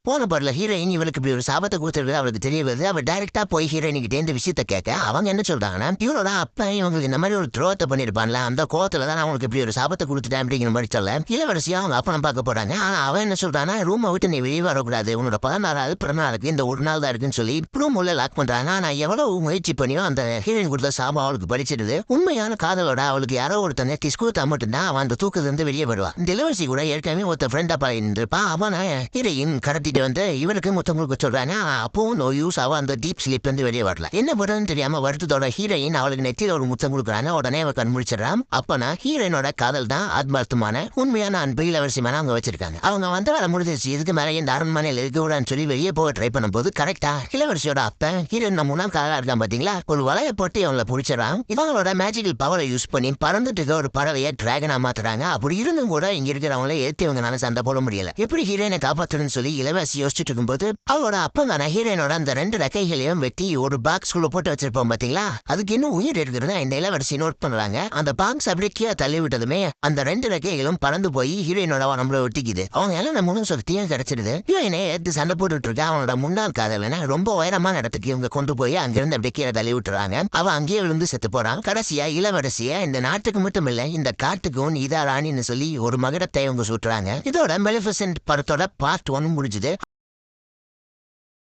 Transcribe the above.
போன பாடல ஹீரோயின் இவளுக்கு இப்படி ஒரு சாபத்தை கொடுத்துருக்கு அவளுக்கு தெரிய வருது. அவள் டைரக்டா போய் ஹீரோயின்கிட்ட இந்த விஷயத்த கேட்க அவங்க என்ன சொல்றாங்கன்னா, இவளோட அப்பா இவங்களுக்கு இந்த மாதிரி ஒரு துரோகத்தை பண்ணிருப்பான்ல, அந்த கோவத்துல தான் அவங்களுக்கு இப்படி ஒரு சாபத்தை கொடுத்துட்டேன் அப்படிங்கிற மாதிரி சொல்ல இளவரசியா அவங்க அப்பனை பார்க்க போறாங்க. ஆனா அவன் என்ன சொல்றான்னா, ரூமை விட்டு நீ வெளியே வரக்கூடாது, உன்னோட 16வது பிறந்தநாளுக்கு இந்த ஒரு நாள் தான் இருக்குன்னு சொல்லி ரூம் உள்ள லாக் பண்றாங்க. ஆனா எவ்வளவு முயற்சி பண்ணியோ அந்த ஹீரோயின் கொடுத்த சாபம் அவளுக்கு படிச்சிடுது. உண்மையான காதலோட அவளுக்கு யாரோ ஒருத்தனை கிஸ்கூத்தா மட்டும்தான் அவன் அந்த தூக்கத்துல இருந்து வெளியே வருவா. இந்த இளவரசி கூட ஏற்கனவே ஒருத்த ஃப்ரெண்டா பழகிருப்பா. அவனை ஹீரோயின் கடத்திட்டு வந்து இவனுக்கு முத்தம் கொடுக்க சொல்றாங்க. அப்போ நோ யூஸ் அவ அந்த டீப் ஸ்லீப்ல இருந்து வெளியே வரல. என்ன பண்றதுன்னு தெரியாம வருத்தத்தோட ஹீரோயின் அவளுக்கு நெத்தியில ஒரு முத்தம் கொடுக்குறாங்க. உடனே அவ கண் முழிச்சிடறான். அப்பனா ஹீரோயினோட காதல் தான் ஆத்மார்த்தமான உண்மையான அன்பு இளவரசி மேல அவங்க வச்சிருக்காங்க. அவங்க வந்து வேலை முடிஞ்சிருச்சு, இதுக்கு மேல இந்த அரண்மனையில் இருக்க கூடாதுன்னு சொல்லி வெளியே போக ட்ரை பண்ணும்போது கரெக்டா இளவரசியோட அப்ப ஹீரோயின் முன்னாள் காதலா இருக்கான் பாத்தீங்களா, ஒரு வலைய போட்டு அவங்கள பிடிச்சிடறான். இவங்களோட மேஜிக்கல் பவரை யூஸ் பண்ணி பறந்துட்டு இருக்க ஒரு பறவையை டிராகனா மாத்துறாங்க. அப்படி இருந்தும் கூட இங்க இருக்கிறவங்களே ஏத்தி இவங்கனால சண்டை போட முடியல. எப்படி ஹீரோயினை காப்பாற்றணும்னு சொல்லி இளவரசி யோசிச்சுட்டு இருக்கும்போது அவளோட அப்பங்கான ஹீரோயினோட அந்த 2 ரெக்கைகளையும் வெட்டி ஒரு பாக்ஸ்குள்ள போட்டு வச்சிருப்போம் பாத்தீங்களா, அதுக்கு இன்னும் உயிர் இருக்கிறதா இந்த இளவரசி நோட் பண்றாங்க. அந்த பாக்ஸ் அப்படியே கீழே தள்ளி விட்டதுமே அந்த 2 ரெக்கைகளும் பறந்து போய் ஹீரோயினோட உடம்புல ஒட்டிக்குது. அவங்க எல்லாம் முழு சக்தியும் கிடைச்சிடுது. ஹீரோயினை எடுத்து சண்டை போட்டுட்டு இருக்க அவனோட முன்னாள் காதலனை ரொம்ப உயரமான இடத்துக்கு இவங்க கொண்டு போய் அங்கிருந்து அப்படியே கீழே தள்ளி விட்டுறாங்க. அவ அங்கேயே விழுந்து செத்து போறான். கடைசியா இளவரசிய இந்த நாட்டுக்கு மட்டும் இல்ல இந்த காட்டுக்கும் இதா ராணின்னு சொல்லி ஒரு மகடத்தை இவங்க சுட்டுறாங்க. இதோட மெலிஃபிசன்ட் படத்தோட பார்ட் 1 முடிஞ்சது.